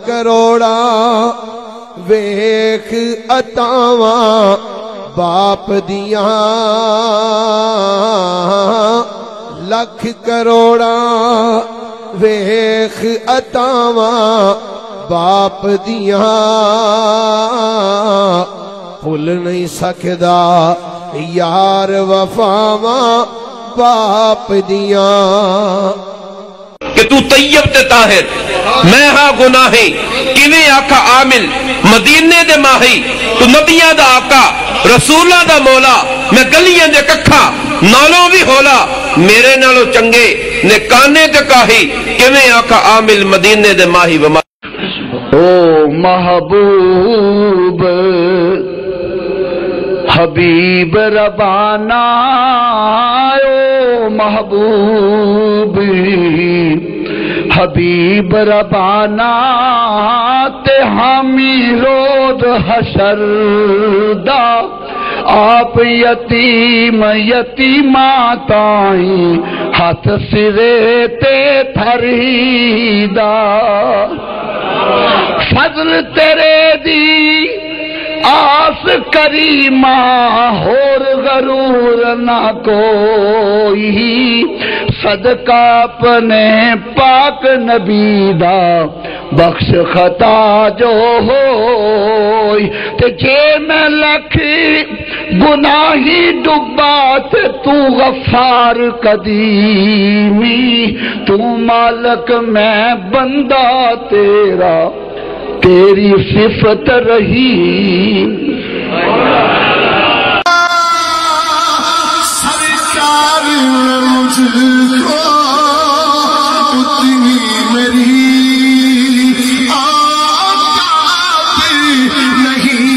کروڑا ویکھ عطاواں باپ دیاں لکھ کروڑا ویکھ عطاواں باپ دیاں بھول نہیں سکدا یار وفاواں باپ دیاں کہ تو طیب تے طاہر میں ہاں گناہی کیویں آکھا عامل مدینے دے ماہی تو نبیاں دا آقا رسولاں دا مولا میں گلیاں دے ککھا نالوں بھی ہولا میرے نالوں چنگے نے کانے تے کاہی کیویں آکھا عامل مدینے دے ماہی او محبوب حبیب ربانا او محبوب حبیب ربانا تے حامی روز حشر دا آپ یتیم یتیماں تائیں ہاتھ سرے تے تھریدا فضل تیرے دی آس کریمہ ہور غرور نہ کوئی صدقہ اپنے پاک نبی دا بخش خطا جو ہوئی تے جے میں لکھی گناہی ڈبا تے تو غفار قدیمی تو مالک میں بندہ تیرا تیری صفت رہی سرکار مجھ کو اتنی میری آقا نہیں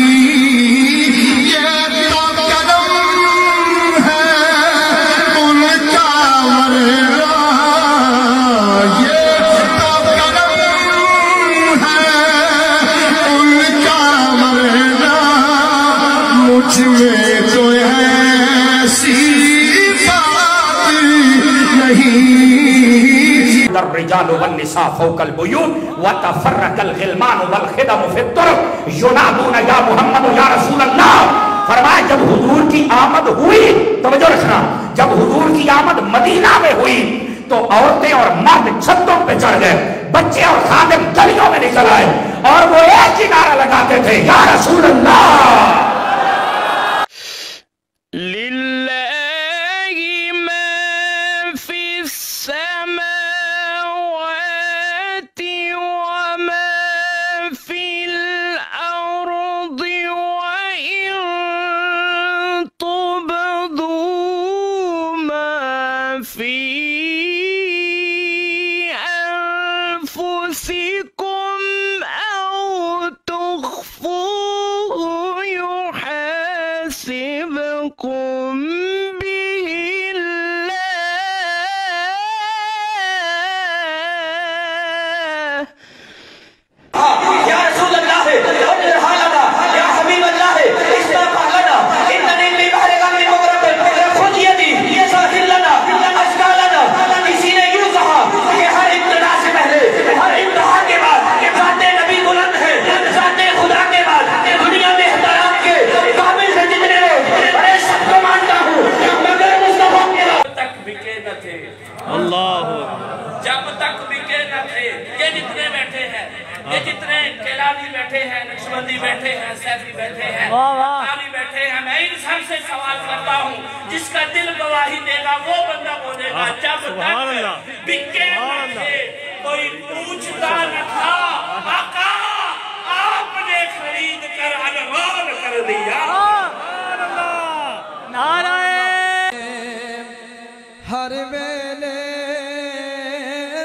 یہ تو قدم ہے ان کا ورنہ یہ تو قدم مجھ میں تو ایسی بات نہیں الرجال والنساء فوق البیوت وتفرق الغلمان والخدم فی الطرق ینادون یا محمد یا رسول اللہ فرمایا جب حضور کی آمد ہوئی توجہ رکھنا جب حضور کی آمد مدینہ میں ہوئی تو عورتیں اور مرد چھتوں پہ چڑھ گئے بچے اور خادم گلیوں میں نکل آئے اور وہ ایک ہی نعرہ لگاتے تھے یا رسول اللہ جب تک بکے نہ تھے یہ جتنے بیٹھے ہیں یہ جتنے کیلانی بیٹھے ہیں نقشبندی بیٹھے ہیں سیفی بیٹھے ہیں تالی بیٹھے ہیں میں ان سب سے سوال کرتا ہوں جس کا دل گواہی دے گا وہ بندہ بولے گا جب تک بکے نہ تھے کوئی پوچھتا نہ تھا آقا آپ نے خرید کر انوار کر دیا نعرہ ہر ویلے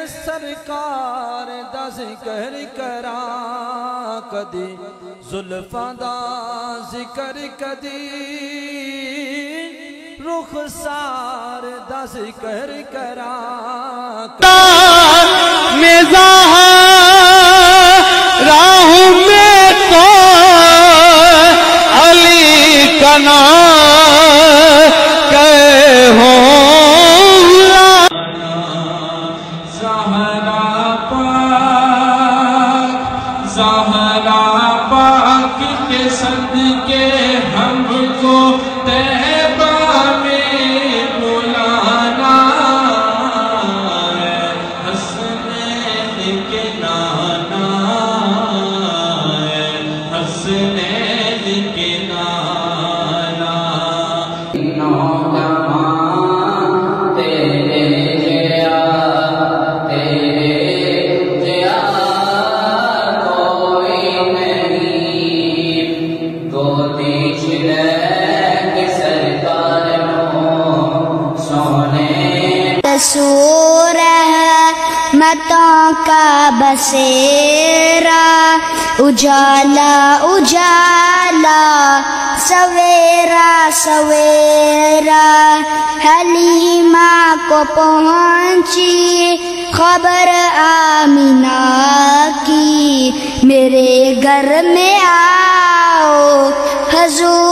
سرکار دا ذکر کراں کدی زلفاں دا ذکر کدی رخسار دا ذکر کراں راہ میں تو علی کا نام کہ ہوں زہرا پاک کے صدقے ہم کو طیبہ میں بلانا ہے، حسنین کے نانا ہے، حسنین کے نانا۔ سور رحمتوں کا بسیرا، اجالا اجالا سویرا سویرا، حلیمہ کو پہنچی خبر آمینہ کی، میرے گھر میں آؤ حضور